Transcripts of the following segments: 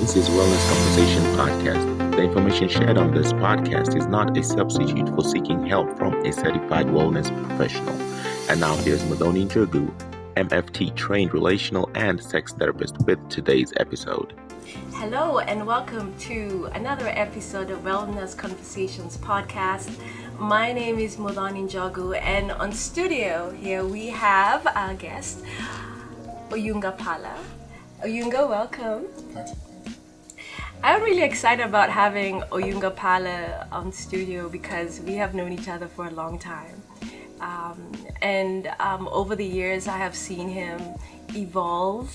This is Wellness Conversation Podcast. The information shared on this podcast is not a substitute for seeking help from a certified wellness professional. And now here's Madoni Njogu, MFT trained relational and sex therapist, with today's episode. Hello and welcome to another episode of Wellness Conversations Podcast. My name is Madoni Njogu, and on studio here we have our guest, Oyunga Pala. Oyunga, welcome. Thank you. I'm really excited about having Oyunga Pala on studio because we have known each other for a long time. And over the years, I have seen him evolve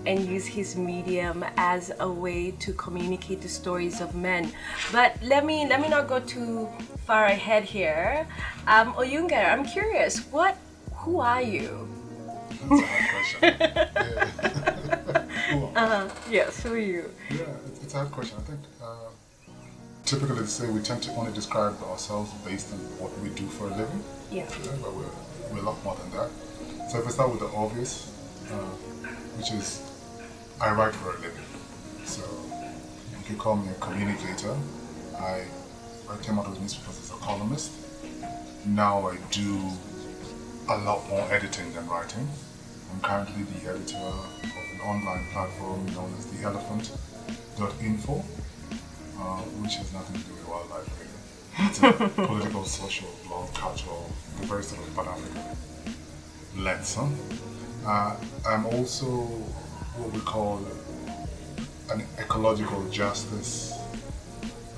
and use his medium as a way to communicate the stories of men. But let me not go too far ahead here. Oyunga, I'm curious, who are you? That's a hard question. Yes, who are you? Yeah, it's a hard question. I think typically they say we tend to only describe ourselves based on what we do for a living. Yeah. But we're a lot more than that. So if we start with the obvious, which is I write for a living. So you can call me a communicator. I came out with newspapers as a columnist. Now I do a lot more editing than writing. I'm currently the editor of an online platform known as theelephant.info, which has nothing to do with wildlife really. It's a political, social, blog, cultural, very sort of Pan-African lens. I'm also what we call an ecological justice,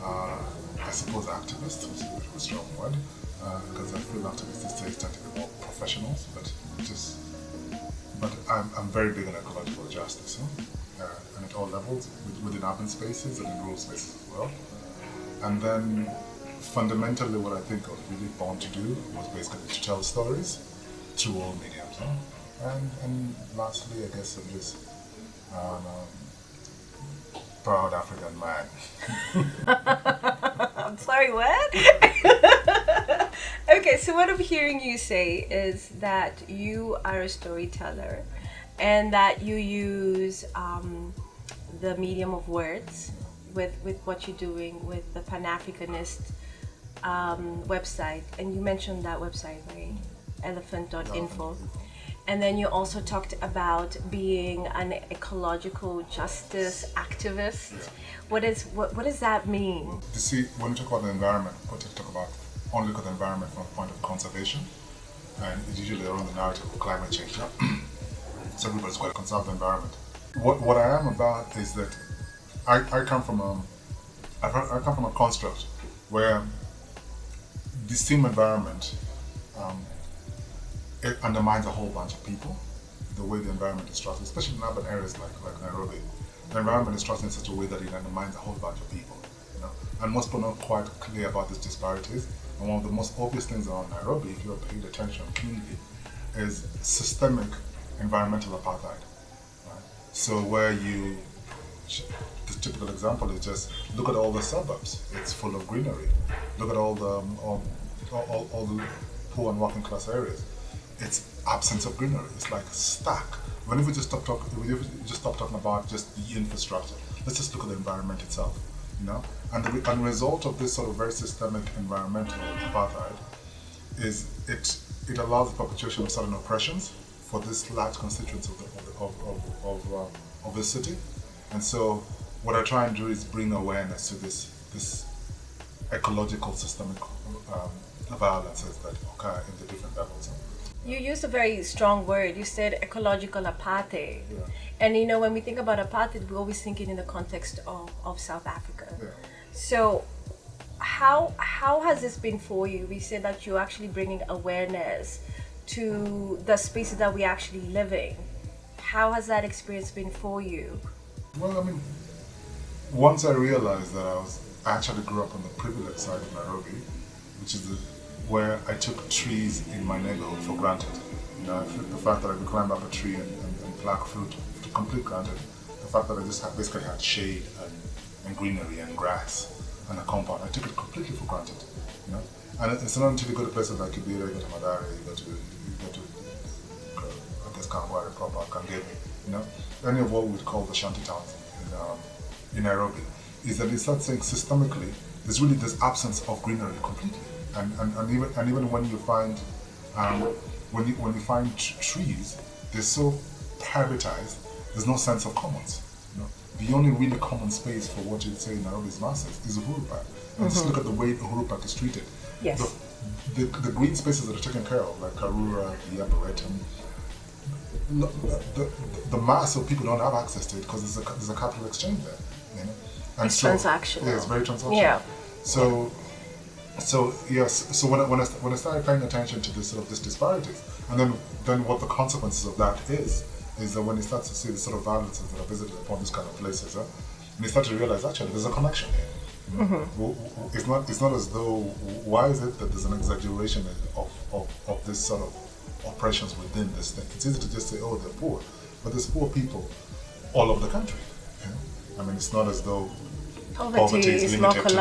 I suppose activist, which is a bit of a strong word, because I feel activists these days tend to be more professionals, but I'm very big on ecological justice, and at all levels, within urban spaces and in rural spaces as well. And then fundamentally what I think I was really born to do was basically to tell stories through all mediums. And lastly, I guess I'm just proud African man. I'm sorry, what? Okay, so what I'm hearing you say is that you are a storyteller and that you use the medium of words with what you're doing with the Pan-Africanist website. And you mentioned that website, right? Elephant.info. And then you also talked about being an ecological justice activist. Yeah. What does that mean? You see, when you talk about the environment, only look at the environment from the point of conservation, and it's usually around the narrative of climate change. So everybody's got to conserve the environment. What I am about is that I come from a construct where the same environment it undermines a whole bunch of people. The way the environment is trusted, especially in urban areas like Nairobi, the environment is trusted in such a way that it undermines a whole bunch of people. And most people are not quite clear about these disparities. And one of the most obvious things around Nairobi, if you're paying attention keenly, is systemic environmental apartheid. Right? So the typical example is just look at all the suburbs. It's full of greenery. Look at all the poor and working class areas. It's absence of greenery. It's like stark. When if we just stop talking about just the infrastructure, let's just look at the environment itself. And the result of this sort of very systemic environmental apartheid is it allows the perpetuation of certain oppressions for this large constituents of the city. And so what I try and do is bring awareness to this ecological systemic violences that occur in the different levels. You used a very strong word. You said ecological apartheid. Yeah. And when we think about apartheid, we're always thinking in the context of South Africa. Yeah. So how has this been for you? We said that you're actually bringing awareness to the spaces that we actually live in. How has that experience been for you? Well, I mean, once I realized that I actually grew up on the privileged side of Nairobi, which is where I took trees in my neighborhood for granted. The fact that I could climb up a tree and pluck fruit to complete granted. The fact that I just basically had shade and greenery and grass and a compound, I took it completely for granted. And it's not until you go to places like Kibera, you go to Mathare, you go to I guess Kangware proper, Kangemi, any of what we would call the shanty towns in Nairobi, is that they start saying systemically there's really this absence of greenery completely, and even when you find when you find trees, they're so privatized. There's no sense of commons. You know, the only really common space for what you'd say in Nairobi's masses is Uhuru Park. And just look at the way Uhuru Park is treated. Yes. The green spaces that are taken care of, like Karura, the Arboretum, the mass of people don't have access to it because there's a capital exchange there. You know? And It's transactional. Yeah, it's very transactional. Yeah. So yes. So when I started paying attention to this sort of this disparities, and then what the consequences of that is that when you start to see the sort of violences that are visited upon these kind of places, and you start to realize actually there's a connection here. It's not as though, why is it that there's an exaggeration of this sort of oppressions within this thing? It's easy to just say, oh, they're poor, but there's poor people all over the country. You know? I mean, it's not as though poverty is limited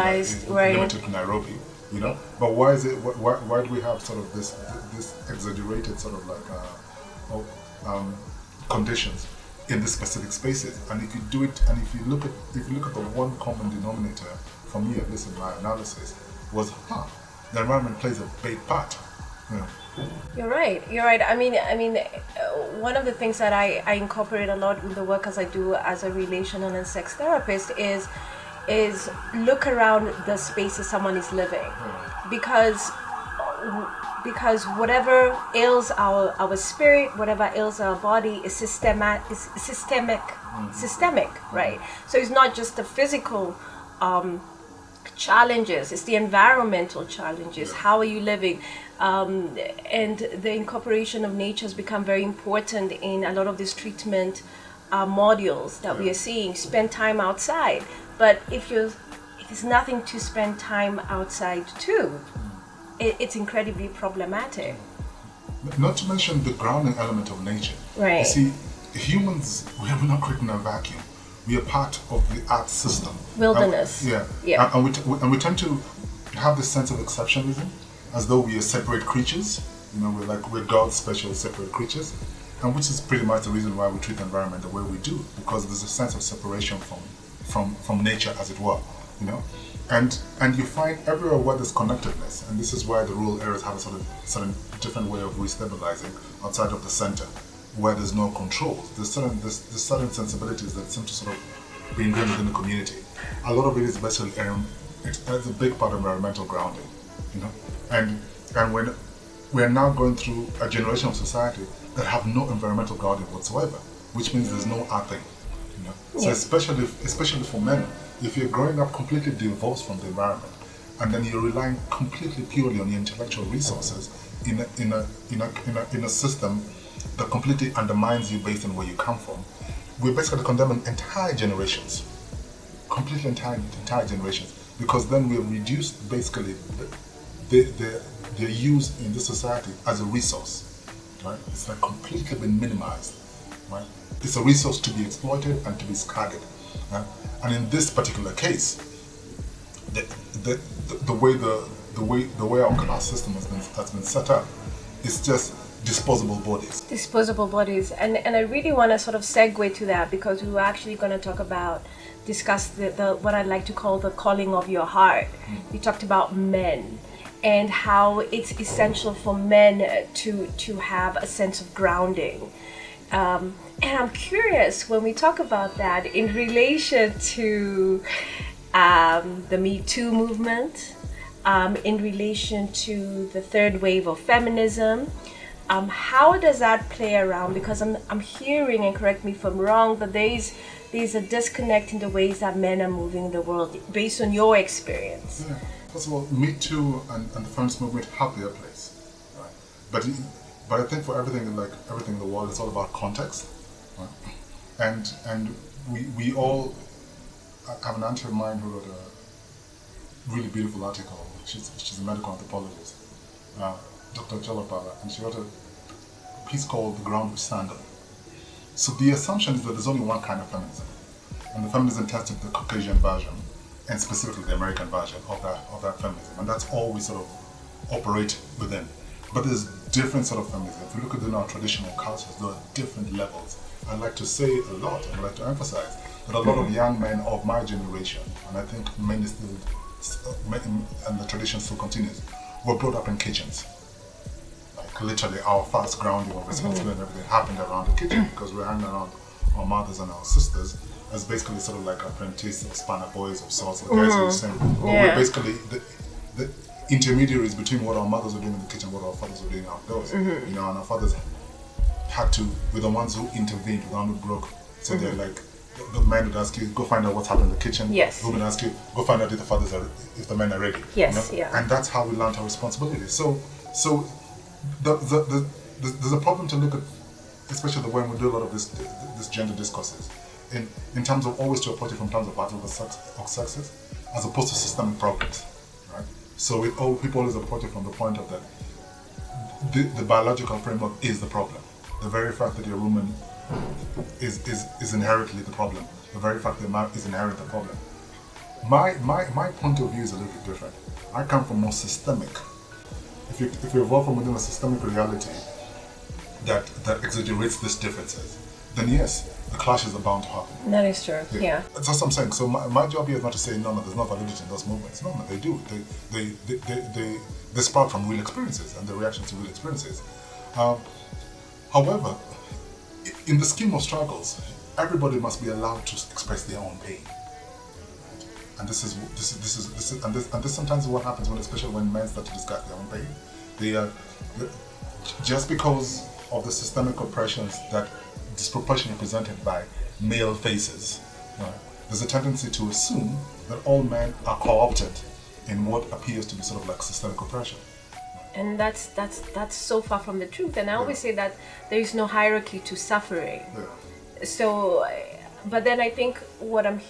limited to Nairobi, you know. But why is it? Why do we have sort of this exaggerated sort of like conditions in the specific spaces? And if you do it, and if you look at the one common denominator for me, at least in my analysis, was the environment plays a big part. You know. You're right. I mean, one of the things that I incorporate a lot in the work as I do as a relational and sex therapist is look around the spaces someone is living, because whatever ails our spirit, whatever ails our body is systemic, right? So it's not just the physical challenges, it's the environmental challenges. How are you living? And the incorporation of nature has become very important in a lot of these treatment modules that we are seeing. Spend time outside, but if there's nothing to spend time outside to, it's incredibly problematic. Not to mention the grounding element of nature. Right. You see, humans, we are not creating a vacuum. We are part of the earth system. Wilderness. Yeah. And we tend to have this sense of exceptionalism, as though we are separate creatures. You know, we're God's special separate creatures, and which is pretty much the reason why we treat the environment the way we do, because there's a sense of separation from nature, as it were. You know, and you find everywhere where there's connectedness, and this is why the rural areas have a certain different way of restabilizing outside of the center, where there's no control. There's certain sensibilities that seem to sort of be ingrained within the community. A lot of it is basically it's a big part of environmental grounding, you know. And when we're now going through a generation of society that have no environmental grounding whatsoever, which means there's no earthing, you know. So especially for men, if you're growing up completely divorced from the environment, and then you're relying completely purely on your intellectual resources in a system that completely undermines you based on where you come from, we're basically condemning entire generations, completely entire generations, because then we're reduced basically their use in this society as a resource, right? It's like completely been minimized, right? It's a resource to be exploited and to be discarded, right? And in this particular case, the way our class system has been set up is just disposable bodies. And I really want to sort of segue to that, because we were actually going to discuss the what I'd like to call the calling of your heart. We talked about men and how it's essential for men to have a sense of grounding. And I'm curious, when we talk about that in relation to the Me Too movement, in relation to the third wave of feminism, how does that play around? Because I'm hearing, and correct me if I'm wrong, that there's a disconnect in the ways that men are moving in the world based on your experience. Yeah. First of all, Me Too and the feminist movement have their place, right? But I think for everything in the world, it's all about context, right? And we all have an auntie of mine who wrote a really beautiful article. She's a medical anthropologist, Dr. Oyunga Pala, and she wrote a piece called "The Ground We Stand On." So the assumption is that there's only one kind of feminism, and the feminism tends to be the Caucasian version, and specifically the American version of that feminism, and that's all we sort of operate within. But there's different sort of feminism. If you look at our traditional cultures, there are different levels. I like to say a lot, and I like to emphasize that a lot of young men of my generation, and I think many still, and the tradition still continues, were brought up in kitchens. Like literally our first grounding of responsibility and everything happened around the kitchen because we were hanging around our mothers and our sisters as basically sort of like apprentice or spanner boys of sorts, the guys who were saying, but we're basically the intermediaries between what our mothers were doing in the kitchen and what our fathers were doing outdoors. You know, and our fathers had to, were the ones who intervened, the ones who broke. So they're like, the men would ask you, go find out what's happened in the kitchen. Yes. The women ask you, go find out if the men are ready. Yes, you know? And that's how we learned our responsibility. So there's a problem to look at, especially when we do a lot of this gender discourses, in terms of always to approach it from terms of battle or success, as opposed to systemic problems, right? So people always approach it from the point of that the biological framework is the problem. The very fact that you're a woman is inherently the problem. The very fact that you're married is inherently the problem. My point of view is a little bit different. I come from more systemic. If you evolve from within a systemic reality that exaggerates these differences, then yes, the clashes are bound to happen. That is true. Yeah. That's what I'm saying. So my job here is not to say no, there's no validity in those movements. No, they do. They sprout from real experiences and the reactions to real experiences. However, in the scheme of struggles, everybody must be allowed to express their own pain. And this sometimes is what happens especially when men start to discuss their own pain. Just because of the systemic oppressions that disproportionately presented by male faces, right, there's a tendency to assume that all men are co-opted in what appears to be sort of like systemic oppression. And that's so far from the truth. And I always say that there is no hierarchy to suffering. So, but then I think what I'm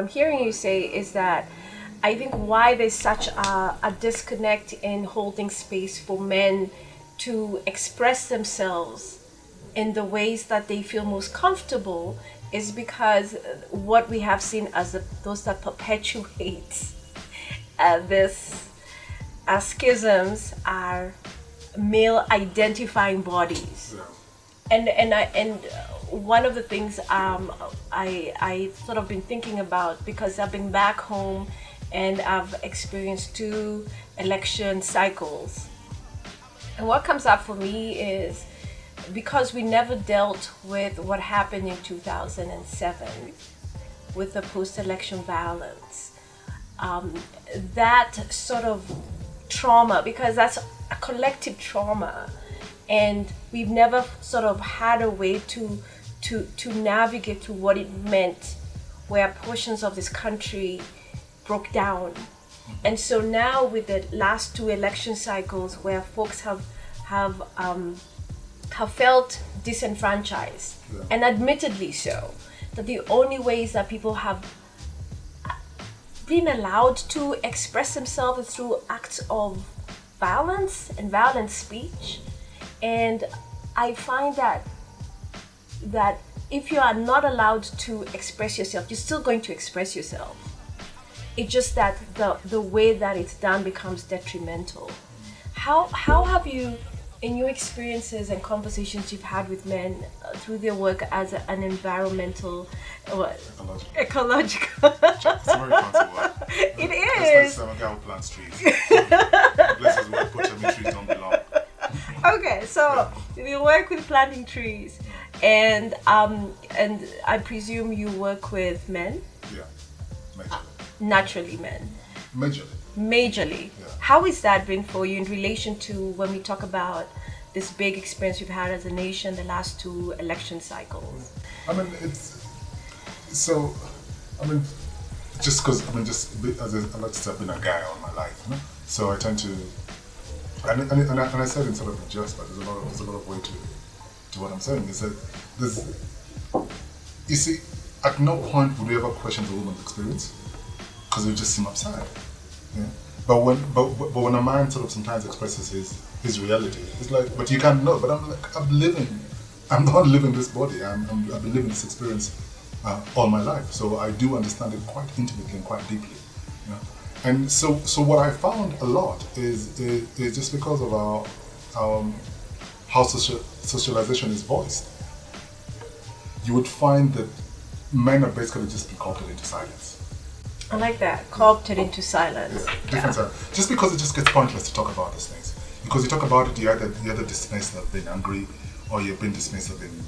hearing you say is that I think why there's such a disconnect in holding space for men to express themselves in the ways that they feel most comfortable is because what we have seen as those that perpetuate this schisms are male identifying bodies. And one of the things I sort of been thinking about, because I've been back home and I've experienced 2 election cycles, and what comes up for me is because we never dealt with what happened in 2007 with the post-election violence, that sort of trauma, because that's a collective trauma, and we've never sort of had a way to navigate through what it meant where portions of this country broke down. And so now with the last 2 election cycles where folks have felt disenfranchised, and admittedly so, that the only ways that people have been allowed to express themselves is through acts of violence and violent speech. And I find that if you are not allowed to express yourself, you're still going to express yourself. It's just that the way that it's done becomes detrimental. How have you, in your experiences and conversations you've had with men through their work as an environmental, ecological. It's a very fancy word. It is. I'm a guy who plants trees. Places where potential trees don't belong. Okay, so you work with planting trees, and I presume you work with men. Yeah, majorly. Naturally, men. Majorly. Yeah. How has that been for you in relation to when we talk about this big experience we've had as a nation the last 2 election cycles? I mean, just because as I like to say, I've been a guy all my life, you know? So I tend to, and I said in sort of a jest, but there's a lot of weight to what I'm saying. Is that you see, at no point would we ever question the woman's experience because it would just seem absurd. Yeah? But when a man sort of sometimes expresses his reality, it's like, but you can't know. But I'm like, I'm not living this body. I've been living this experience all my life, so I do understand it quite intimately and quite deeply. You know? And so what I found a lot is just because of our how socialization is voiced, you would find that men are basically just been co-opted into silence. I like that. Co-opted into silence. Different side. Just because it just gets pointless to talk about these things. Because you talk about it, you're either dismissed as being angry, or you've been dismissed as being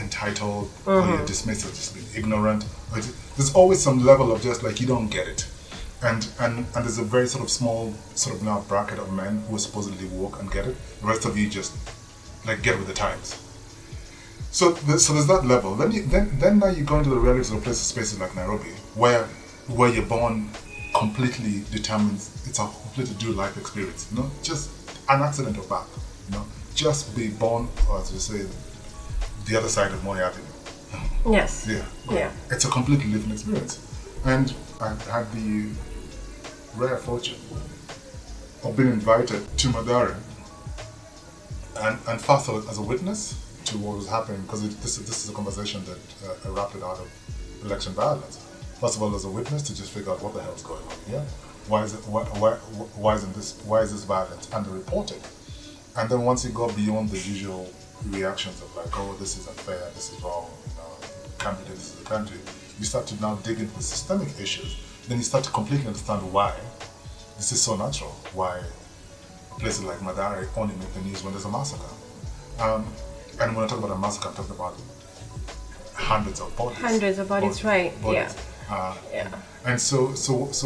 entitled, or you're dismissed as just being ignorant. There's always some level of just like you don't get it. And there's a very sort of small sort of now bracket of men who are supposedly woke and get it. The rest of you just like get with the times. So there's that level. Then now you go into the realities of places, spaces like Nairobi, where you're born completely determined. It's a completely dual life experience. You know, just an accident of birth. You know, just be born, or as we say, the other side of Moy Avenue. Yes. Yeah. It's a completely living experience, and I had the rare fortune of being invited to Mathare and first as a witness to what was happening, because this is a conversation that erupted out of election violence. First of all, as a witness to just figure out what the hell is going on here. Why is this violence underreported? And then once you go beyond the usual reactions of like, oh, this is unfair, this is wrong, can't be this is the country, you start to now dig into the systemic issues. Then you start to completely understand why this is so natural, why places like Mathare only make the news when there's a massacre. And when I talk about a massacre, I'm talking about hundreds of bodies. Right? Bodies. And so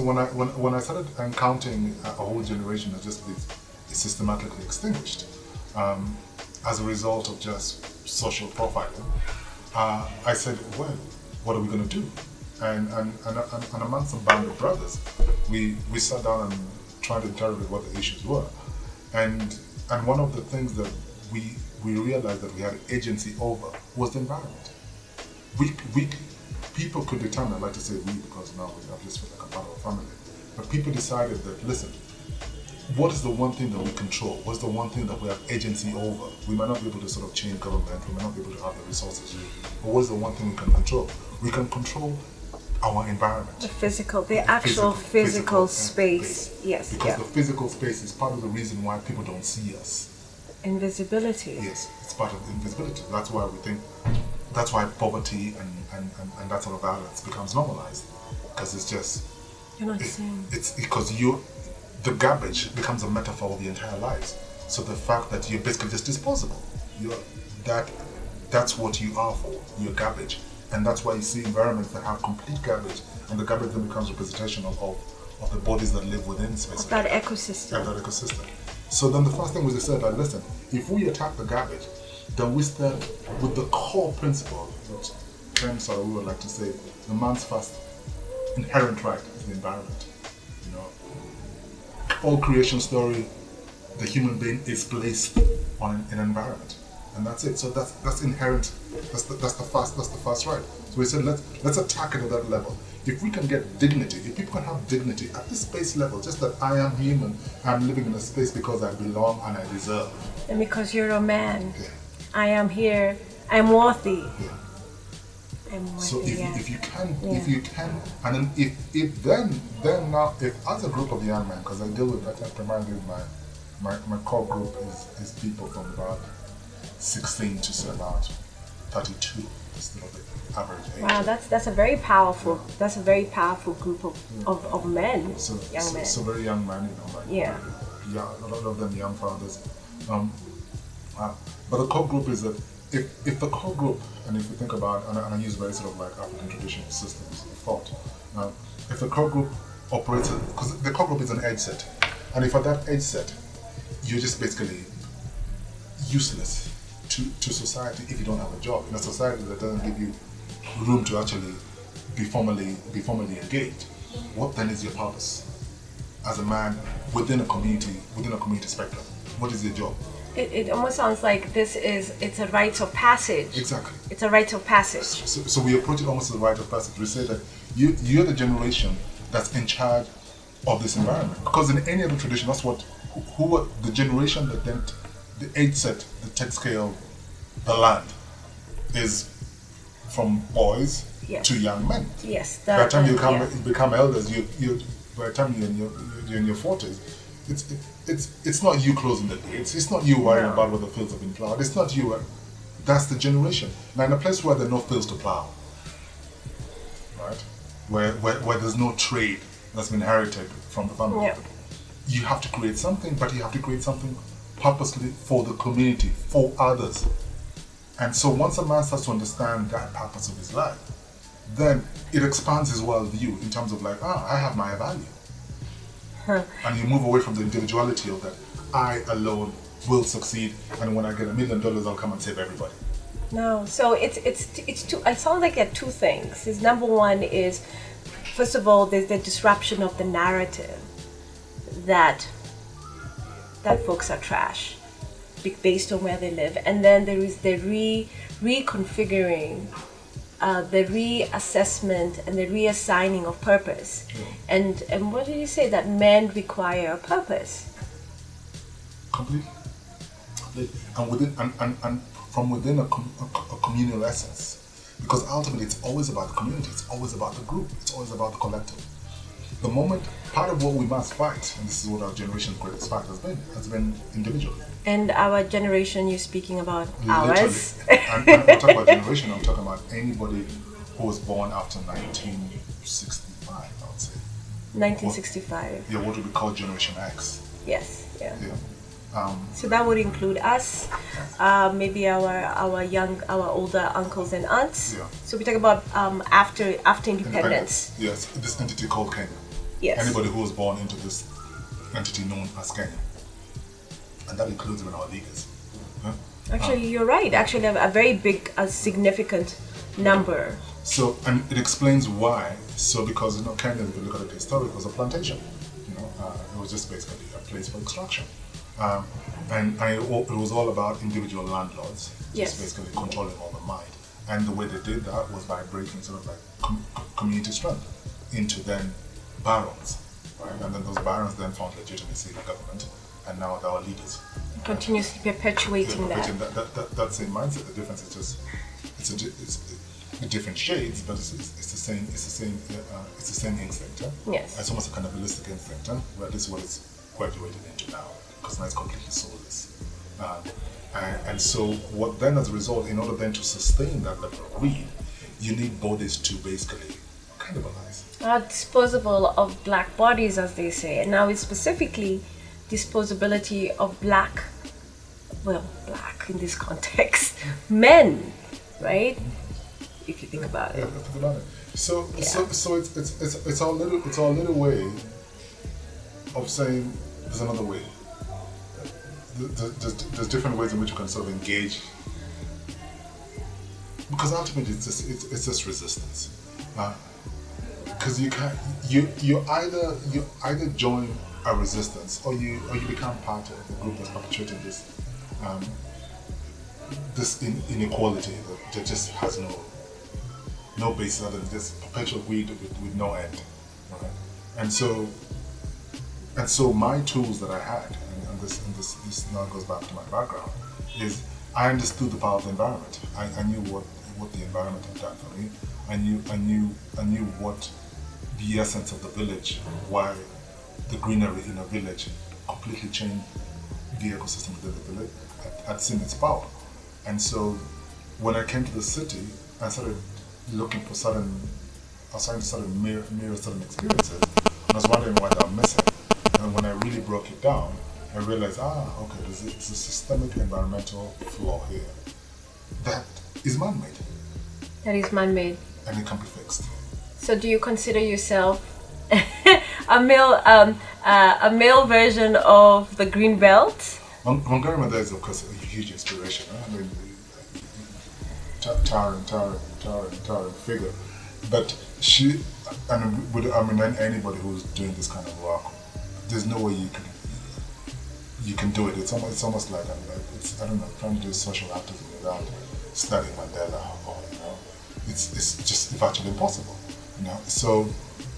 when I started counting a whole generation that just is systematically extinguished as a result of just social profiling, I said, well, what are we going to do? And amongst a band of brothers, we sat down and tried to interrogate what the issues were. And one of the things that we realized that we had agency over was the environment. People could determine, I like to say we because now we at least feel like a part of a family, but people decided that, listen, what is the one thing that we control? What's the one thing that we have agency over? We might not be able to sort of change government, we might not be able to have the resources, but what is the one thing we can control? We can control our environment. The actual physical space. Yes. Because the physical space is part of the reason why people don't see us. Invisibility. Yes, it's part of the invisibility. That's why we think, that's why poverty and that sort of violence becomes normalized. Because it's just, you're not seeing. It's because the garbage becomes a metaphor of your entire lives. So the fact that you're basically just disposable, that's what you are for, you're garbage. And that's why you see environments that have complete garbage, and the garbage then becomes representation of the bodies that live within space. Of that ecosystem. Yeah, that ecosystem. So then the first thing was they said, like, listen, if we attack the garbage, then we start with the core principle, which Ken Sarawi would like to say, the man's first inherent right is the environment. You know, all creation story, the human being is placed on an environment. And that's it. So that's inherent. That's the first right. So we said let's attack it at that level. If we can get dignity, if people can have dignity at this space level, just that I am human, I'm living in a space because I belong and I deserve. And because you're a man, yeah. I am here. I'm worthy. Yeah. I'm worthy. So if you can, and then if now if as a group of young men, because I deal with that primarily my core group is people from about 16 to about 32 is the average age. Wow, that's a very powerful group of men, young men. So very young men, a lot of them young fathers. But the core group is that if the core group, and if you think about, and I use very sort of like African traditional systems of thought, if the core group operates, because the core group is an edge set, and if at that edge set, you're just basically useless to society if you don't have a job. In a society that doesn't give you room to actually be formally engaged, what then is your purpose as a man within a community spectrum? What is your job? It almost sounds like it's a rite of passage. Exactly. It's a rite of passage. So we approach it almost as a rite of passage. We say that you're the generation that's in charge of this environment. Because in any other tradition, that's who are the generation that then the age set that takes care of the land is from boys to young men. Yes. By the time you become elders, by the time you're in your 40s, it's not you closing the gates. It's not you worrying about whether fields have been plowed. It's not you. That's the generation. Now, in a place where there are no fields to plow, where there's no trade that's been inherited from the family. Yeah. You have to create something, but you have to create something purposely for the community, for others. And so once a man starts to understand that purpose of his life, then it expands his worldview in terms of like, I have my value. And you move away from the individuality of that I alone will succeed, and when I get $1 million, I'll come and save everybody. No, so it's two. It sounds like there are two things. Is number one is, first of all, there's the disruption of the narrative that folks are trash based on where they live, and then there is the reconfiguring, the reassessment and the reassigning of purpose. Yeah. And what did you say? That men require a purpose. Completely. And within and from within a communal essence, because ultimately it's always about the community, it's always about the group, it's always about the collective. The moment, part of what we must fight, and this is what our generation's greatest fight has been individual. And our generation, you're speaking about Literally. ours. And I'm not talking about generation, I'm talking about anybody who was born after 1965, I would say. 1965. Yeah, what would be called Generation X. Yes. Yeah. Yeah. So that would include us, maybe our older uncles and aunts. Yeah. So we talk about after independence. Yes, this entity called Kenya. Yes. Anybody who was born into this entity known as Kenya. And that includes even our leaders. Huh? Actually, you're right. Actually, a very big, significant number. So, and it explains why. So, because, Kenya, if you look at it historically, was a plantation. It was just basically a place for extraction. And it was all about individual landlords, Yes. just basically controlling all the might. And the way they did that was by breaking sort of like community strength into then barons, right? And then those barons then found legitimacy in the government, and now they're our leaders. Continuously perpetuating that. That same mindset. The difference is just it's different shades, but it's the same instinct. Yes. It's almost a cannibalistic instinct, where this is what it's graduated into now, because now it's completely soulless. And so what then as a result, in order then to sustain that level of greed, you need bodies to basically cannibalize. Disposable of black bodies, as they say. And now it's specifically disposability of black in this context, men, right? If you think about it. Yeah, think about it. So it's our little way of saying there's another way. There's different ways in which you can sort of engage, because ultimately it's just resistance. Because you either join a resistance or you become part of the group that's perpetuating this inequality that just has no basis other than just perpetual greed with no end, right? And so my tools that I had, and this now goes back to my background, is I understood the power of the environment. I knew what the environment had done for me. I knew what the essence of the village, why the greenery in a village completely changed the ecosystem within the village. I'd seen its power. And so when I came to the city, I started looking for I was trying to sort of mirror certain experiences, and I was wondering what I'm missing. And when I really broke it down, I realized, okay, there's a systemic environmental flaw here that is man-made. That is man-made. And it can be fixed. So do you consider yourself a male version of the Green Belt? Montgomery Mother is, of course, a huge inspiration. I mean, towering figure. But she, anybody who's doing this kind of work, there's no way you can do it. It's almost like I don't know, trying to do social activism without studying Mandela, or it's just virtually impossible. So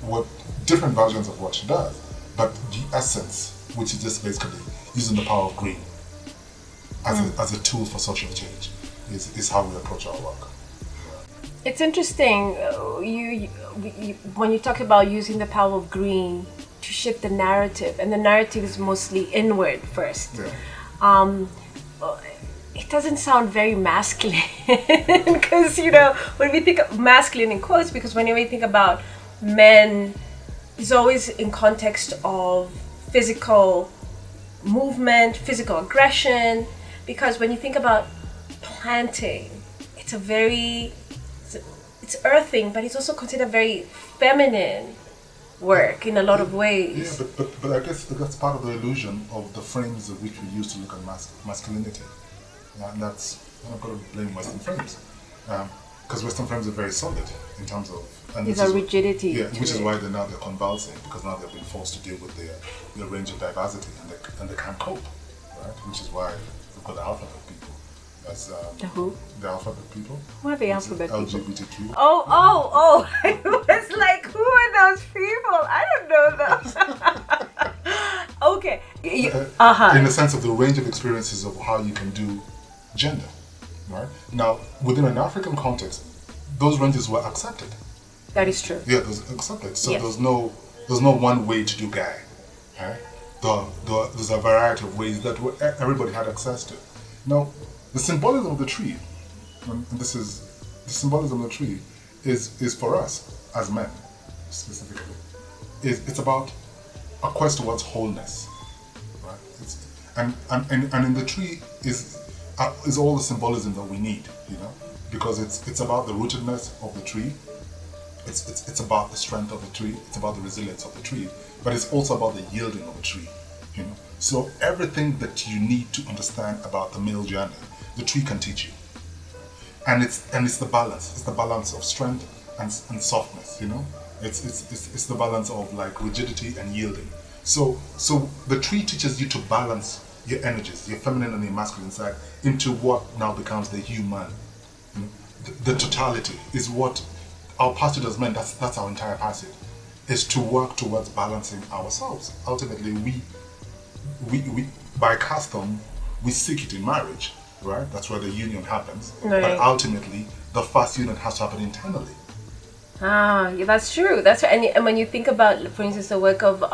what different versions of what she does, but the essence, which is just basically using the power of green as a tool for social change, is how we approach our work. It's interesting. When you talk about using the power of green to shift the narrative, and the narrative is mostly inward first. Yeah. It doesn't sound very masculine because when we think of masculine in quotes, because when we think about men is always in context of physical movement, physical aggression, because when you think about planting, it's a very, it's earthing, but it's also considered very feminine work in a lot of ways. Yeah, but I guess that's part of the illusion of the frames of which we use to look at masculinity. And that's, I'm not going to blame Western frames. Because Western frames are very solid in terms of... And There's a rigidity. Yeah, which is why they're convulsing, because now they've been forced to deal with their range of diversity, and they can't cope, right? Which is why we've got the alphabet people. As, the who? The alphabet people. What are the alphabet people? LGBTQ. Oh! I was like, who are those people? I don't know those. Okay. In the sense of the range of experiences of how you can do gender, right? Now, within an African context, those ranges were accepted. That is true. Yeah, those accepted. So yes. there's no one way to do guy, right? There's a variety of ways that everybody had access to. Now, the symbolism of the tree, and this is the symbolism of the tree, is for us as men specifically. It's about a quest towards wholeness, right? And in the tree is all the symbolism that we need, because it's about the rootedness of the tree. It's about the strength of the tree. It's about the resilience of the tree, but it's also about the yielding of the tree. So everything that you need to understand about the male journey, the tree can teach you. And it's the balance. It's the balance of strength and softness. It's the balance of like rigidity and yielding. So the tree teaches you to balance your energies, your feminine and your masculine side, into what now becomes the human. The totality is what our pursuit as men. That's our entire pursuit, is to work towards balancing ourselves. Ultimately, we by custom we seek it in marriage, right? That's where the union happens. Right. But ultimately, the first union has to happen internally. Yeah, that's true. That's right. And when you think about, for instance, the work of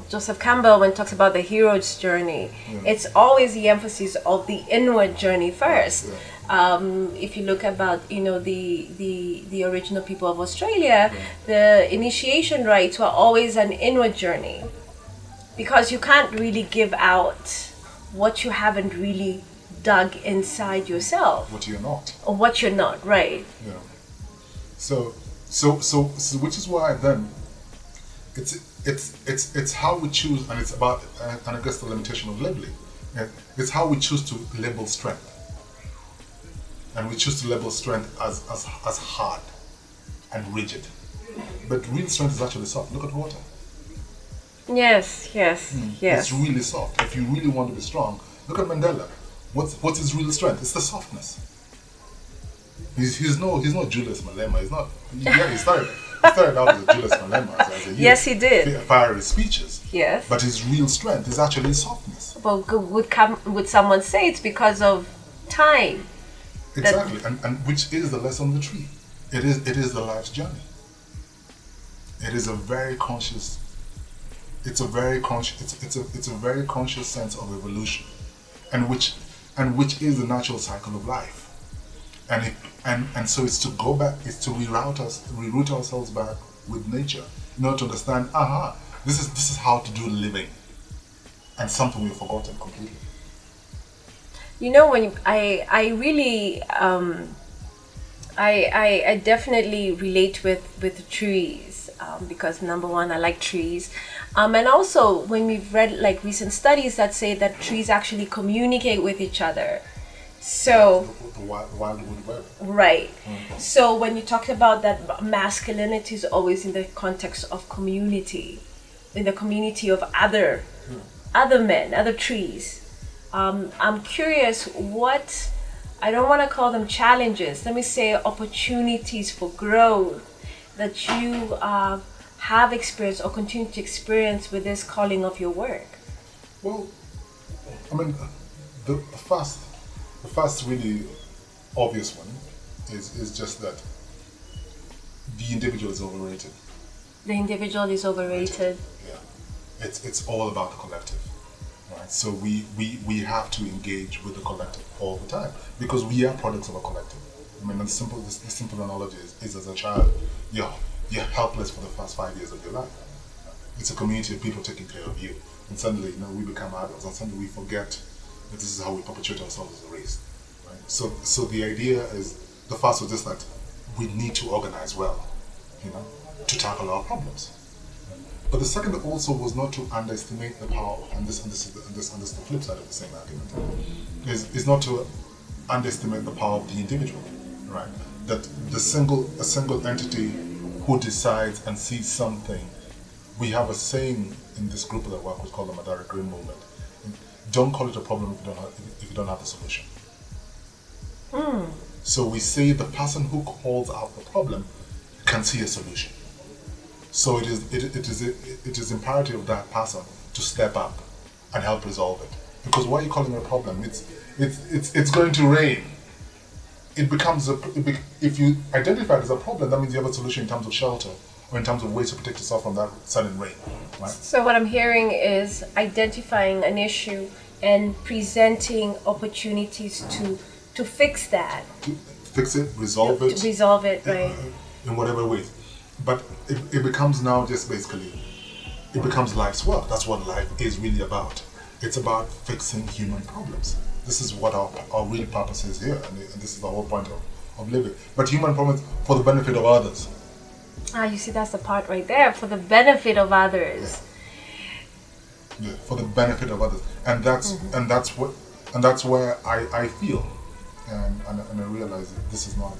Joseph Campbell, when he talks about the hero's journey, it's always the emphasis of the inward journey first. If you look about the original people of Australia, the initiation rites were always an inward journey, because you can't really give out what you haven't really dug inside yourself. What you're not. Or what you're not, right? Yeah. So which is why then it's how we choose, and it's about, and I guess the limitation of labeling. It's how we choose to label strength, and we choose to label strength as hard and rigid. But real strength is actually soft. Look at water. Yes. It's really soft. If you really want to be strong, look at Mandela. What's his real strength? It's the softness. He's not Julius Malema. He's not. Yeah, he started out as a Julius Malema as a youth. Yes, he did. Fiery speeches. Yes. But his real strength is actually softness. Well, would someone say it's because of time? Exactly, and which is the lesson of the tree. It is the life's journey. It is a very conscious. It's a very conscious sense of evolution, and which is the natural cycle of life. And so it's to go back, it's to reroute ourselves back with nature, in order to understand, this is how to do living, and something we've forgotten completely. When I really I definitely relate with the trees, because number one, I like trees, and also when we've read like recent studies that say that trees actually communicate with each other. So the wildwood web. Right. So when you talked about that, masculinity is always in the context of community, in the community of other men, other trees. I'm curious what, I don't want to call them challenges, let me say opportunities for growth that you have experienced or continue to experience with this calling of your work. Well, I mean, the first really obvious one is just that the individual is overrated. The individual is overrated. Yeah, it's all about the collective, right? So we have to engage with the collective all the time, because we are products of a collective. I mean, the simple analogy is as a child, you're helpless for the first 5 years of your life. It's a community of people taking care of you. And suddenly, we become adults, and suddenly we forget that this is how we perpetuate ourselves as a race. Right? So the idea is, the first was just that we need to organize well, to tackle our problems. But the second also was not to underestimate the power, and this is the flip side of the same argument, is not to underestimate the power of the individual, right? That a single entity who decides and sees something. We have a saying in this group that I work with called the Mathare Green Movement. Don't call it a problem if you don't have the solution. So we say the person who calls out the problem can see a solution. So it is imperative of that person to step up and help resolve it. Because why are you calling it a problem? It's going to rain. It becomes if you identify it as a problem, that means you have a solution in terms of shelter or in terms of ways to protect yourself from that sudden rain. Right? So what I'm hearing is identifying an issue and presenting opportunities to fix that. To fix it, resolve it. To resolve it, right. In whatever ways. But it becomes now just basically, it becomes life's work. That's what life is really about. It's about fixing human problems. This is what our real purpose is here, and this is the whole point of living. But human problems for the benefit of others. You see, that's the part right there, for the benefit of others. Yeah, for the benefit of others. And that's where I feel and I realize that this is not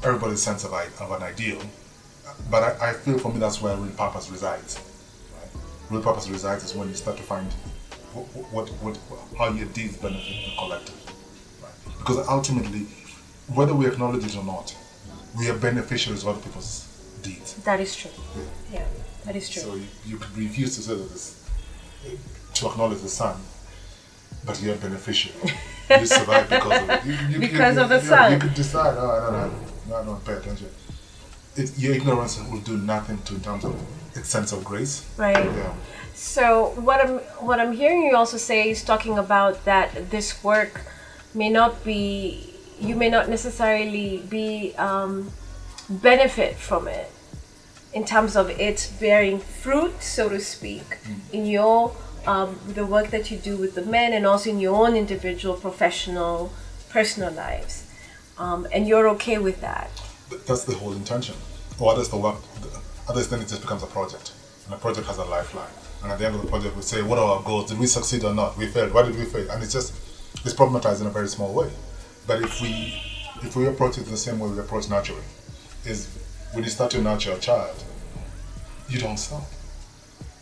everybody's sense of an ideal. But I feel for me that's where real purpose resides. Right? Real purpose resides is when you start to find how your deeds benefit the collective. Right? Because ultimately, whether we acknowledge it or not, we are beneficiaries of other people's deeds. That is true. Yeah, that is true. So you could refuse to say to acknowledge the sun, but you're a beneficiary. You survive because of it. Because of the sun. You could decide, I don't pay attention. Your ignorance will do nothing in terms of its sense of grace. Right. Yeah. So what I'm hearing you also say is talking about that this work may not be, you may not necessarily be benefit from it in terms of it bearing fruit, so to speak, in your the work that you do with the men and also in your own individual, professional, personal lives, and you're okay with that. That's the whole intention. Or others, then it just becomes a project, and a project has a lifeline. And at the end of the project, we say, what are our goals? Did we succeed or not? We failed. Why did we fail? And it's problematized in a very small way. But if we approach it the same way we approach nurturing, is when you start to nurture a child, you don't stop.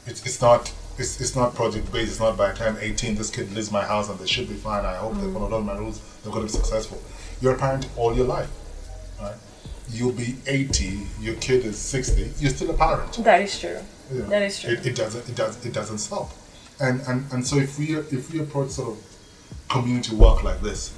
It's not project based. It's not by the time 18 this kid lives my house and they should be fine. I hope they followed all my rules. They're going to be successful. You're a parent all your life, right? You'll be 80. Your kid is 60. You're still a parent. That is true. Yeah. That is true. It doesn't stop. And so if we approach sort of community work like this,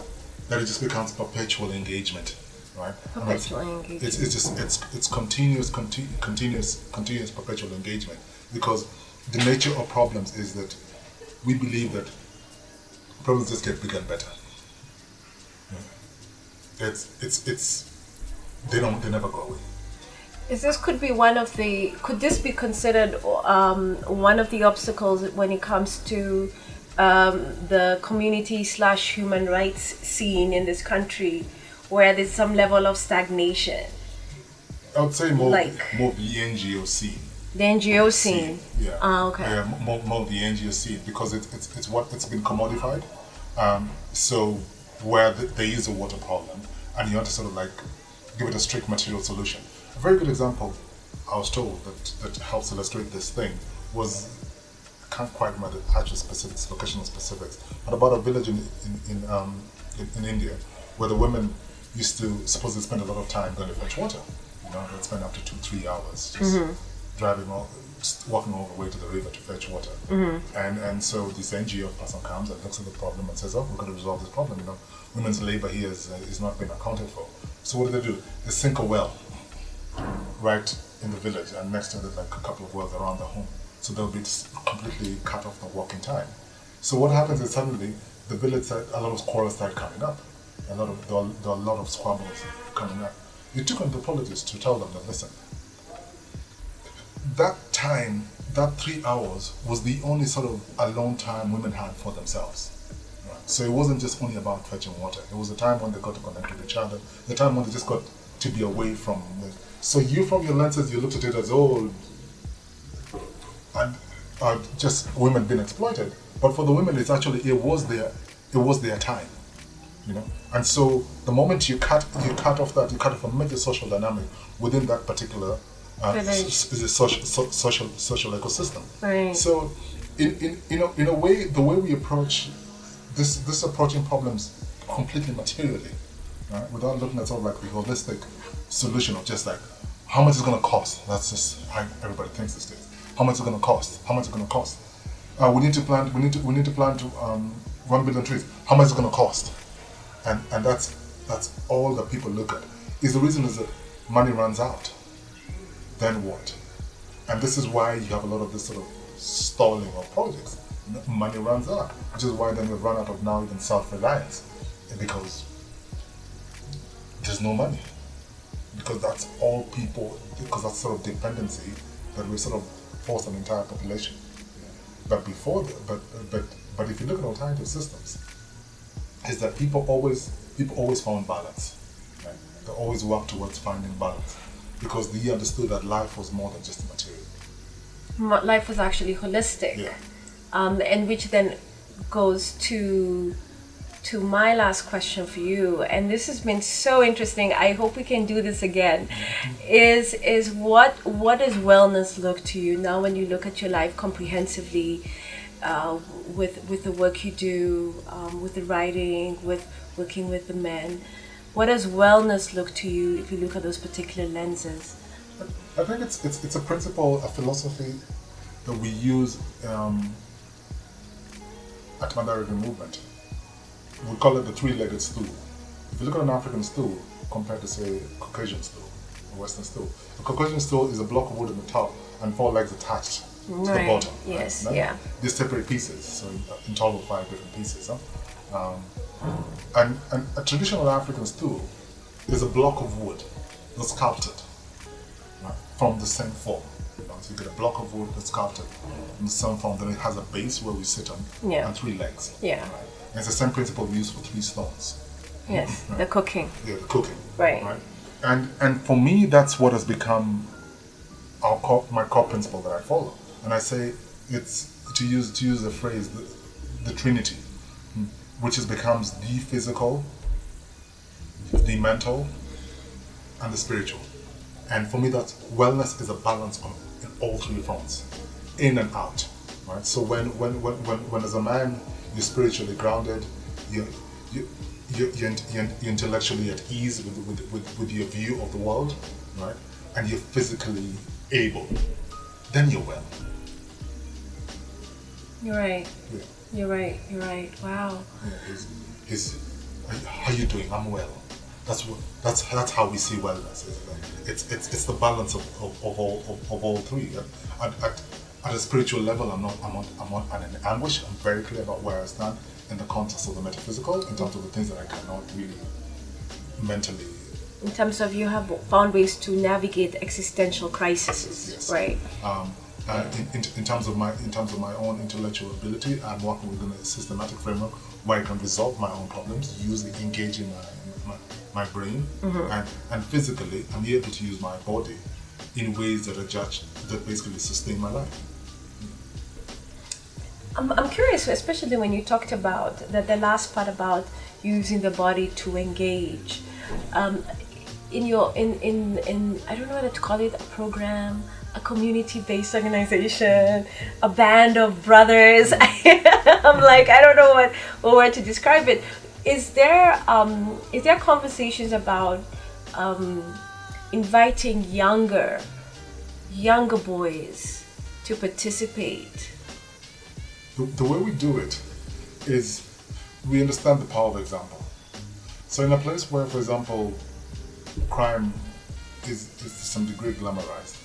then it just becomes perpetual engagement, right? Perpetual engagement. It's continuous perpetual engagement, because the nature of problems is that we believe that problems just get bigger and better. Yeah. They never go away. Could this be considered one of the obstacles when it comes to the community/human rights scene in this country, where there's some level of stagnation? I would say more the NGO scene. The NGO scene. Yeah. Okay. Yeah, more the NGO scene, because it's been commodified. So where there is a water problem, and you want to sort of like give it a strict material solution. A very good example, I was told, that helps illustrate this thing was, I can't quite remember the actual specifics, locational specifics, but about a village in India where the women used to supposedly spend a lot of time going to fetch water. They'd spend up to 2-3 hours just walking all the way to the river to fetch water. And so this NGO person comes and looks at the problem and says, we're going to resolve this problem. Women's labor here is not being accounted for. So what do? They sink a well right in the village, and next to it, like a couple of wells around the home. So they'll be completely cut off the walking time. So what happens is suddenly the village side, a lot of quarrels start coming up. there are a lot of squabbles coming up. It took anthropologists to tell them that, listen, that time, that 3 hours was the only sort of alone time women had for themselves. Right? So it wasn't just only about fetching water. It was a time when they got to connect with each other, the time when they just got to be away from the, so you, from your lenses, you looked at it as, oh, and just women being exploited. But for the women, it's actually, it was their time, you know. And so the moment you cut off a major social dynamic within that particular social ecosystem. Right. So in a way, the way we approach this approaching problems completely materially, right, without looking at sort of like the holistic solution of just like how much it's going to cost. That's just how everybody thinks these days. How much it's going to cost? How much it's going to cost? We need to plant 1 billion trees. How much is it going to cost? And that's all that people look at. Is the reason is that money runs out. Then what? And this is why you have a lot of this sort of stalling of projects. Money runs out, which is why then we've run out of now even self-reliance, because there's no money. Because that's all people. Because that's sort of dependency that we sort of force an entire population. But before, but if you look at alternative systems, is that people always found balance. Right? They always worked towards finding balance because they understood that life was more than just material. Life was actually holistic, Yeah. And which then goes to my last question for you, and this has been so interesting. I hope we can do this again. Is what does wellness look to you now when you look at your life comprehensively, with the work you do, with the writing, with working with the men? What does wellness look to you if you look at those particular lenses? I think it's a principle, a philosophy that we use at Mathare Green Movement. We call it the three-legged stool. If you look at an African stool compared to, say, a Caucasian stool, a Western stool, a Caucasian stool is a block of wood on the top and 4 legs attached to the bottom. Yes. Right? Yeah. These separate pieces, so in total 5 different pieces. And a traditional African stool is a block of wood that's sculpted, right, from the same form. So you get a block of wood that's sculpted in the same form. Then it has a base where we sit on, Yeah. and 3 legs. Yeah. Right? And it's the same principle we use for 3 stones. Yes. Right. The cooking. Yeah, the cooking. Right. And for me, that's what has become my core principle that I follow. And I say it's to use the phrase the Trinity, which becomes the physical, the mental, and the spiritual. And for me, that wellness is a balance in all 3 fronts, in and out. Right. So when as a man you're spiritually grounded, you're intellectually at ease with your view of the world, right? And you're physically able, then you're well. You're right. Yeah. You're right. Wow. Yeah, how you doing? I'm well. That's how we see wellness. It's the balance of all 3. At a spiritual level, I'm not in anguish. I'm very clear about where I stand in the context of the metaphysical, in terms of the things that I cannot really mentally. In terms of you have found ways to navigate existential crises, Yes. right? In terms of my own intellectual ability, I'm working within a systematic framework where I can resolve my own problems, engaging my brain, and physically, I'm able to use my body in ways that that basically sustain my life. I'm curious, especially when you talked about the last part about using the body to engage. In I don't know whether to call it a program, a community-based organization, a band of brothers. I'm like, I don't know what word to describe it. Is there conversations about inviting younger boys to participate? The way we do it is we understand the power of example. So in a place where, for example, crime is to some degree glamorized,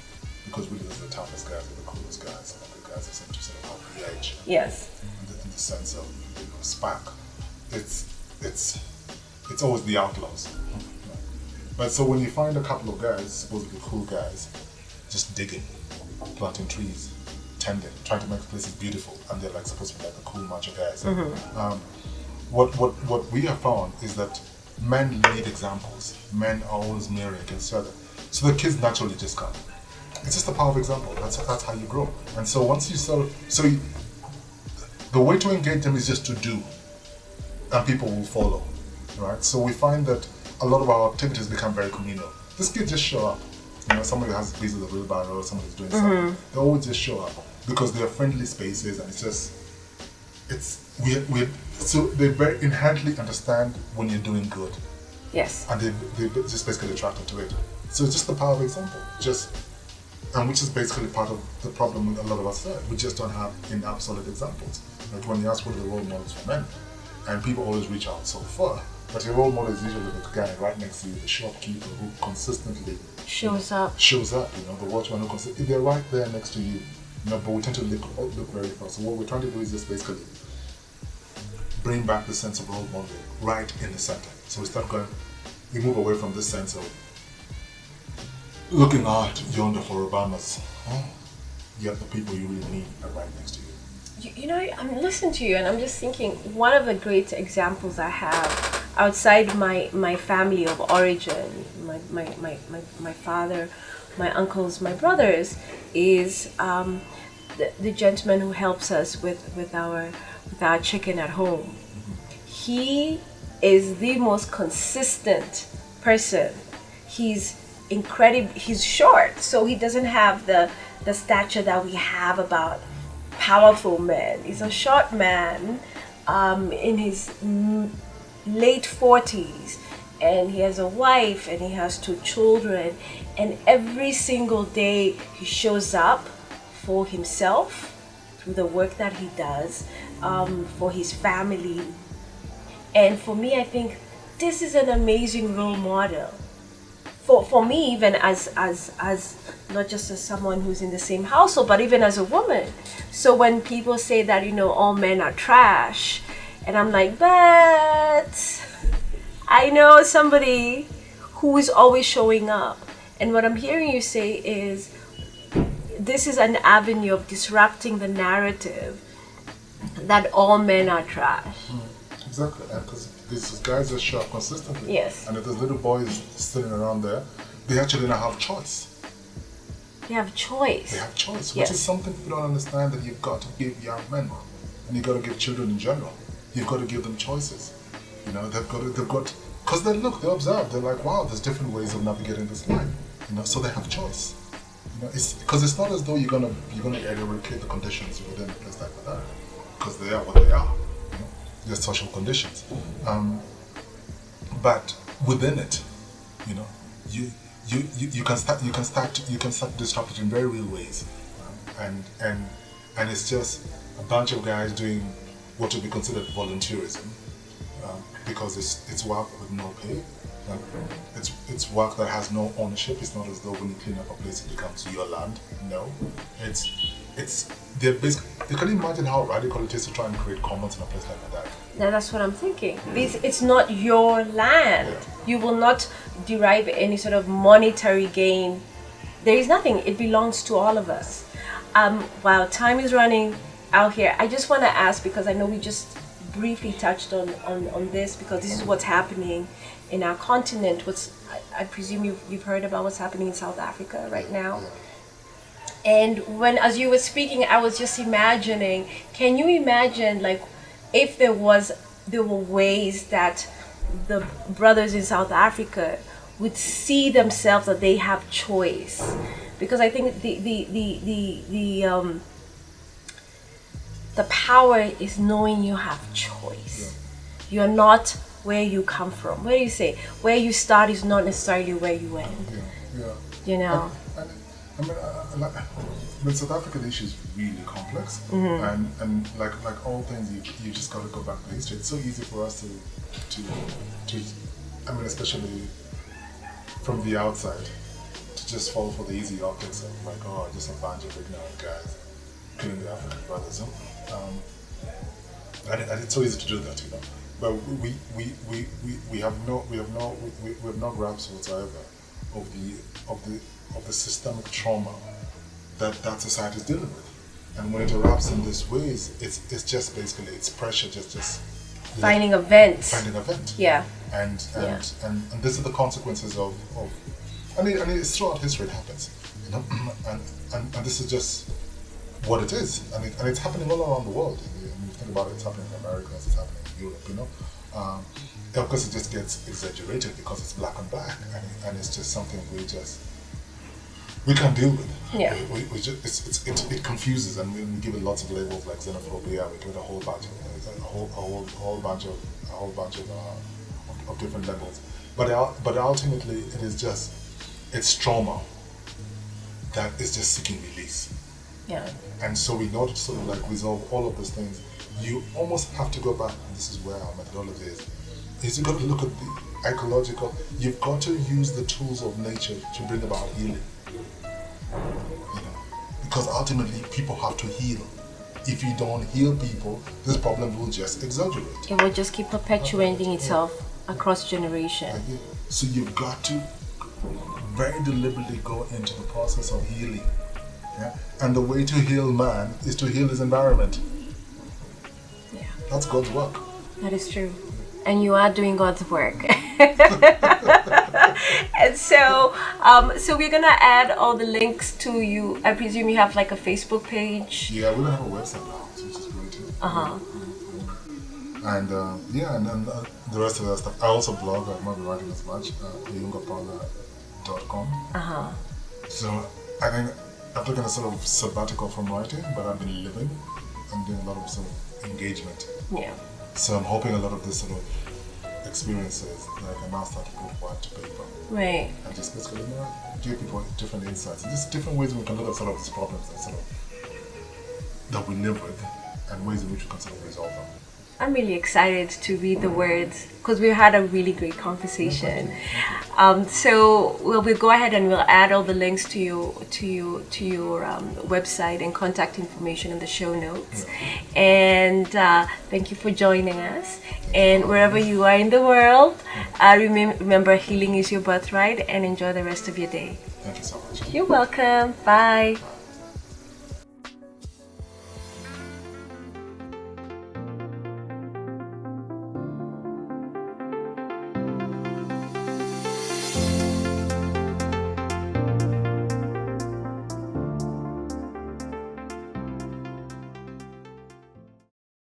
because really are the toughest guys, the coolest guys, some of the guys that seem to sort of have the edge. Yes. In the sense of spark. It's It's always the outlaws. But so when you find a couple of guys, supposedly cool guys, just digging, planting trees, tending, trying to make places beautiful, and they're like supposed to be like the cool macho guys. What we have found is that men lead examples. Men are always mirroring against each other. So the kids naturally just come. It's just a power of example. That's how you grow. And so once you the way to engage them is just to do, and people will follow, right? So we find that a lot of our activities become very communal. This kid just show up. Somebody has a piece of the wheelbarrow, somebody's doing something. They always just show up because they're friendly spaces, and so they very inherently understand when you're doing good. Yes. And they just basically attracted to it. So it's just the power of example. And which is basically part of the problem with a lot of us there. We just don't have enough solid examples. Like when you ask what are the role models for men, and people always reach out so far, but your role model is usually the guy right next to you, the shopkeeper who consistently shows up. The watchman who consistently, they're right there next to you. But we tend to look very far. So what we're trying to do is just basically bring back the sense of role model right in the center. So we move away from this sense of looking out yonder for Obamas. Yet the people you really need are right next to you. I'm listening to you and I'm just thinking, one of the great examples I have outside my family of origin, my father, my uncles, my brothers, is the gentleman who helps us with our chicken at home. He is the most consistent person. He's incredible. He's short, so he doesn't have the stature that we have about powerful men. He's a short man in his late 40s, and he has a wife and he has 2 children, and every single day he shows up for himself through the work that he does, for his family. And for me, I think this is an amazing role model for me, even as not just as someone who's in the same household, but even as a woman. So when people say that all men are trash, and I'm like, but I know somebody who is always showing up. And what I'm hearing you say is, this is an avenue of disrupting the narrative that all men are trash. Exactly, because these guys just show up consistently. Yes. And if there's little boys sitting around there, they actually don't have choice. They have choice. They have choice, Yes. which is something people don't understand, that you've got to give young men, and you've got to give children in general. You've got to give them choices. They've got, because they observe, they're like, wow, there's different ways of navigating this life. So they have choice. Because it's not as though you're gonna eradicate the conditions within a place like that, because they are what they are. Their social conditions, but within it, you can start disrupting in very real ways, and it's just a bunch of guys doing what would be considered volunteerism, because it's work with no pay. It's work that has no ownership. It's not as though when you clean up a place it becomes your land. No, they're basically. You can imagine how radical it is to try and create commons in a place like that. Now that's what I'm thinking. It's not your land. Yeah. You will not derive any sort of monetary gain. There is nothing. It belongs to all of us. While time is running out here, I just want to ask, because I know we just briefly touched on this, because this is what's happening in our continent. I presume you've heard about what's happening in South Africa right now. Yeah. And as you were speaking, I was just imagining, can you imagine, like, if there were ways that the brothers in South Africa would see themselves that they have choice? Because I think the power is knowing you have choice. Yeah. You're not where you come from. Where you say where you start is not necessarily where you end. Yeah. South African issue is really complex, and like all things, you just got to go back to history. It's so easy for us to especially from the outside, to just fall for the easy optics of like, oh, just a bunch of ignorant guys killing the African brothers. And it's so easy to do that, but we have no grasp whatsoever of the systemic trauma that society is dealing with. And when it erupts in this ways, it's just basically it's pressure, just finding a vent. Finding a vent. Yeah. And these are the consequences of and it's throughout history it happens, you know, and this is just what it is, and it's happening all around the world. When you think about it, it's happening in America, it's happening in Europe, you know. Of course, it just gets exaggerated because it's black and black, and it's just something we can't deal with. Yeah. We just, it confuses, and we give it lots of labels like xenophobia. We give it a whole bunch of different levels. But ultimately, it is just it's trauma that is just seeking release. Yeah. And so in order to sort of like resolve all of those things, you almost have to go back. And this is where our methodology is you've got to look at the ecological. You've got to use the tools of nature to bring about healing. You know, because ultimately people have to heal. If you don't heal people, this problem will just exaggerate. It will just keep perpetuating itself across generations. So you've got to very deliberately go into the process of healing. Yeah? And the way to heal man is to heal his environment. Yeah. That's God's work. That is true. And you are doing God's work. And so we're gonna add all the links to you. I presume you have like a Facebook page. Yeah, we're gonna have a website now, which is great too. And and the rest of that stuff. I also blog. I'm not writing as much. Oyungapala.com. So I think I've taken a sort of sabbatical from writing, but I've been living and doing a lot of sort of engagement. Yeah. So I'm hoping a lot of this sort of experiences that I can now start to put word to paper. Right. And just basically, you know, give people different insights and just different ways we can look at some of these problems that we live with and ways in which we can sort of resolve them. I'm really excited to read the words because we had a really great conversation. So we'll go ahead and we'll add all the links to your website and contact information in the show notes. Yeah. And thank you for joining us. And wherever you are in the world, remember healing is your birthright, and enjoy the rest of your day. Thank you so much. You're welcome. Bye.